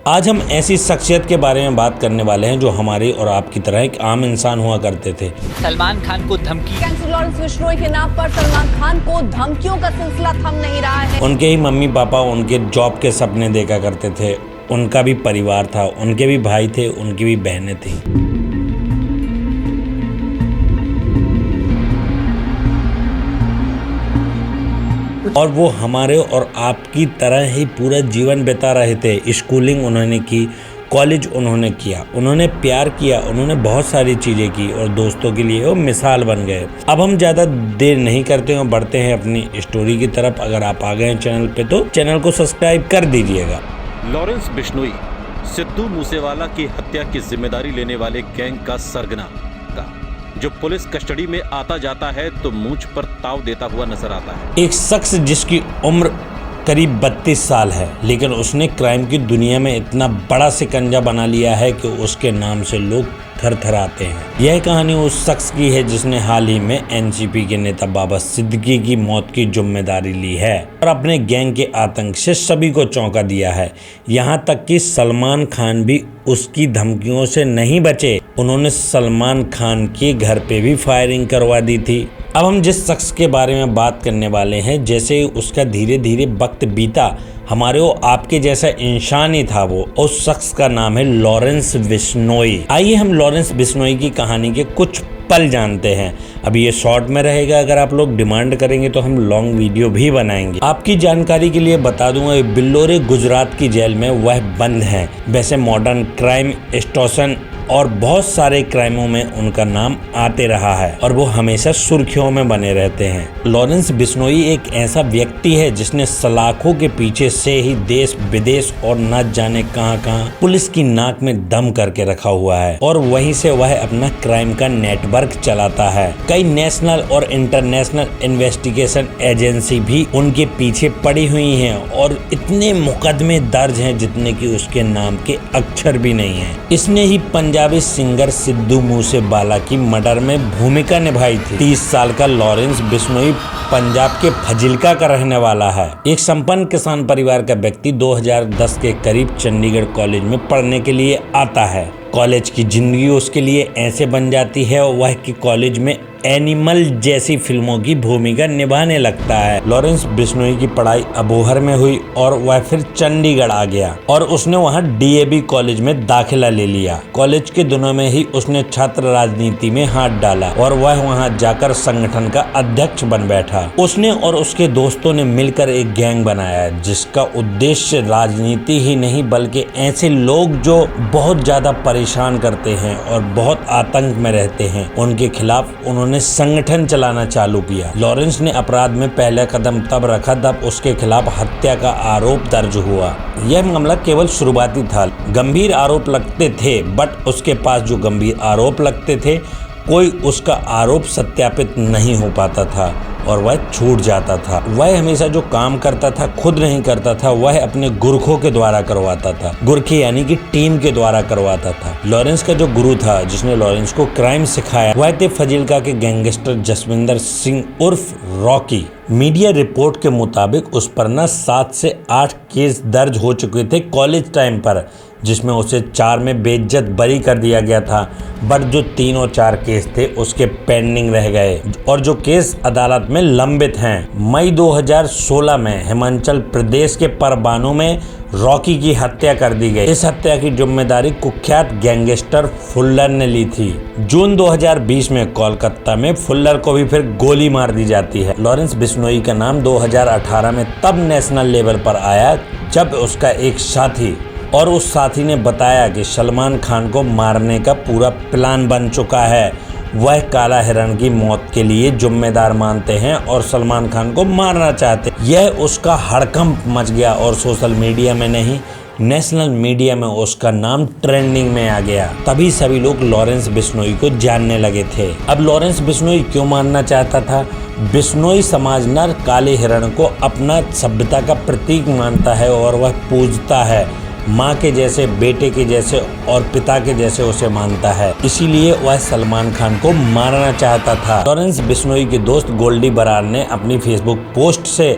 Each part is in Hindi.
आज हम ऐसी शख्सियत के बारे में बात करने वाले हैं जो हमारे और आपकी तरह एक आम इंसान हुआ करते थे। सलमान खान को धमकी। गैंगस्टर लॉरेंस बिश्नोई के नाम पर सलमान खान को धमकियों का सिलसिला थम नहीं रहा है। उनके ही मम्मी पापा उनके जॉब के सपने देखा करते थे। उनका भी परिवार था, उनके भी भाई थे, उनकी भी बहनें थी। और वो हमारे और आपकी तरह ही पूरा जीवन बिता रहे थे। स्कूलिंग उन्होंने की, कॉलेज उन्होंने किया, उन्होंने प्यार किया, उन्होंने बहुत सारी चीज़ें की और दोस्तों के लिए वो मिसाल बन गए। अब हम ज़्यादा देर नहीं करते हैं और बढ़ते हैं अपनी स्टोरी की तरफ। अगर आप आ गए हैं चैनल पे तो चैनल को सब्सक्राइब कर दीजिएगा। लॉरेंस बिश्नोई सिद्धू मूसेवाला की हत्या की जिम्मेदारी लेने वाले गैंग का सरगना जो पुलिस कस्टडी में आता जाता है तो मूंछ पर ताव देता हुआ नजर आता है। एक शख्स जिसकी उम्र करीब 32 साल है, लेकिन उसने क्राइम की दुनिया में इतना बड़ा शिकंजा बना लिया है कि उसके नाम से लोग थरथराते हैं। यह कहानी उस शख्स की है जिसने हाल ही में एनसीपी के नेता बाबा सिद्दीकी की मौत की जिम्मेदारी ली है और अपने गैंग के आतंक से सभी को चौंका दिया है। यहाँ तक कि सलमान खान भी उसकी धमकियों से नहीं बचे। उन्होंने सलमान खान के घर पे भी फायरिंग करवा दी थी। अब हम जिस शख्स के बारे में बात करने वाले हैं, जैसे उसका धीरे धीरे वक्त बीता, हमारे वो आपके जैसा इंसान ही था वो। उस शख्स का नाम है लॉरेंस बिश्नोई। आइए हम लॉरेंस बिश्नोई की कहानी के कुछ पल जानते हैं। अभी ये शॉर्ट में रहेगा, अगर आप लोग डिमांड करेंगे तो हम लॉन्ग वीडियो भी बनाएंगे। आपकी जानकारी के लिए बता दूंगा, बिल्लोरे गुजरात की जेल में वह बंद हैं। वैसे मॉडर्न क्राइम, एक्सटॉर्शन और बहुत सारे क्राइमों में उनका नाम आते रहा है और वो हमेशा सुर्खियों में बने रहते हैं। लॉरेंस बिश्नोई एक ऐसा व्यक्ति है जिसने सलाखों के पीछे से ही देश विदेश और न जाने कहां पुलिस की नाक में दम करके रखा हुआ है और वहीं से वह अपना क्राइम का नेटवर्क चलाता है। कई नेशनल और इंटरनेशनल इन्वेस्टिगेशन एजेंसी भी उनके पीछे पड़ी हुई हैं और इतने मुकदमे दर्ज हैं जितने की उसके नाम के अक्षर भी नहीं है। इसने ही पंजाबी सिंगर सिद्धू मूसेवाला की मर्डर में भूमिका निभाई थी। 30 साल का लॉरेंस बिश्नोई पंजाब के फजिल्का का रहने वाला है। एक संपन्न किसान परिवार का व्यक्ति 2010 के करीब चंडीगढ़ कॉलेज में पढ़ने के लिए आता है। कॉलेज की जिंदगी उसके लिए ऐसे बन जाती है वह कि कॉलेज में एनिमल जैसी फिल्मों की भूमिका निभाने लगता है। लॉरेंस बिश्नोई की पढ़ाई अबोहर में हुई और वह फिर चंडीगढ़ आ गया और उसने वहां डीएवी कॉलेज में दाखिला ले लिया। कॉलेज के दिनों में ही उसने छात्र राजनीति में हाथ डाला और वह वहां जाकर संगठन का अध्यक्ष बन बैठा। उसने और उसके दोस्तों ने मिलकर एक गैंग बनाया जिसका उद्देश्य राजनीति ही नहीं बल्कि ऐसे लोग जो बहुत ज्यादा परेशान करते हैं और बहुत आतंक में रहते हैं उनके खिलाफ उन्होंने संगठन चलाना चालू किया। लॉरेंस ने अपराध में पहला कदम तब रखा जब उसके खिलाफ हत्या का आरोप दर्ज हुआ। यह मामला केवल शुरुआती था। गंभीर आरोप लगते थे, बट उसके पास जो गंभीर आरोप लगते थे कोई उसका आरोप सत्यापित नहीं हो पाता था और वह छूट जाता था। वह हमेशा जो काम करता था खुद नहीं करता था, वह अपने गुरखों के द्वारा करवाता था। गुरखे यानी कि टीम के द्वारा करवाता था। लॉरेंस का जो गुरु था जिसने लॉरेंस को क्राइम सिखाया वह थे फजिल्का के गैंगस्टर जसविंदर सिंह उर्फ रॉकी। मीडिया रिपोर्ट के मुताबिक उस पर 7 से 8 केस दर्ज हो चुके थे कॉलेज टाइम पर, जिसमें उसे 4 में बेइज्जत बरी कर दिया गया था। बट जो 3 और 4 केस थे उसके पेंडिंग रह गए और जो केस अदालत में लंबित हैं। मई 2016 में हिमाचल प्रदेश के परबाणु में रॉकी की हत्या कर दी गई। इस हत्या की जिम्मेदारी कुख्यात गैंगस्टर फुल्लर ने ली थी। जून 2020 में कोलकाता में फुल्लर को भी फिर गोली मार दी जाती है। लॉरेंस बिश्नोई का नाम 2018 में तब नेशनल लेवल पर आया जब उसका एक साथी और उस साथी ने बताया कि सलमान खान को मारने का पूरा प्लान बन चुका है। वह काला हिरण की मौत के लिए जिम्मेदार मानते हैं और सलमान खान को मारना चाहते। यह उसका हड़कंप मच गया और सोशल मीडिया में नहीं नेशनल मीडिया में उसका नाम ट्रेंडिंग में आ गया। तभी सभी लोग लॉरेंस बिश्नोई को जानने लगे थे। अब लॉरेंस बिश्नोई क्यों मारना चाहता था? बिश्नोई समाज न काले हिरण को अपना सभ्यता का प्रतीक मानता है और वह पूजता है। माँ के जैसे, बेटे के जैसे और पिता के जैसे उसे मानता है। इसीलिए वह सलमान खान को मारना चाहता था। लॉरेंस बिश्नोई के दोस्त गोल्डी बरार ने अपनी फेसबुक पोस्ट से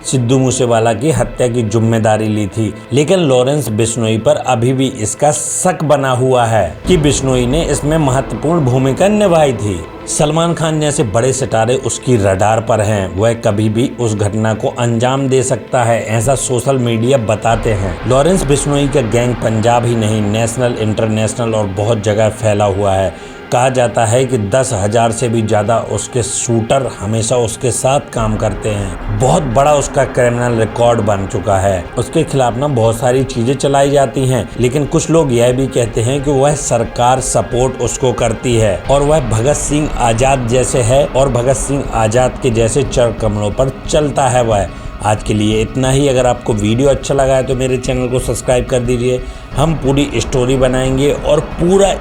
सिद्धू मूसेवाला की हत्या की जिम्मेदारी ली थी, लेकिन लॉरेंस बिश्नोई पर अभी भी इसका शक बना हुआ है कि बिश्नोई ने इसमें महत्वपूर्ण भूमिका निभाई थी। सलमान खान जैसे बड़े सितारे उसकी रडार पर हैं, वह कभी भी उस घटना को अंजाम दे सकता है, ऐसा सोशल मीडिया बताते हैं। लॉरेंस बिश्नोई का गैंग पंजाब ही नहीं, नेशनल, इंटरनेशनल और बहुत जगह फैला हुआ है। कहा जाता है कि 10,000 से भी ज़्यादा उसके शूटर हमेशा उसके साथ काम करते हैं। बहुत बड़ा उसका क्रिमिनल रिकॉर्ड बन चुका है। उसके खिलाफ ना बहुत सारी चीज़ें चलाई जाती हैं, लेकिन कुछ लोग यह भी कहते हैं कि वह सरकार सपोर्ट उसको करती है और वह भगत सिंह आज़ाद जैसे है और भगत सिंह आज़ाद के जैसे चर कमरों पर चलता है वह। आज के लिए इतना ही। अगर आपको वीडियो अच्छा लगा है तो मेरे चैनल को सब्सक्राइब कर दीजिए। हम पूरी स्टोरी बनाएंगे और पूरा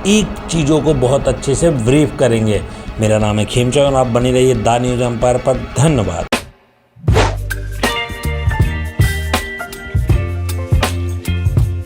एक चीज़ों को बहुत अच्छे से ब्रीफ करेंगे। मेरा नाम है खेमचंद और आप बने रहिए द न्यूज़ एम्पायर पर। धन्यवाद।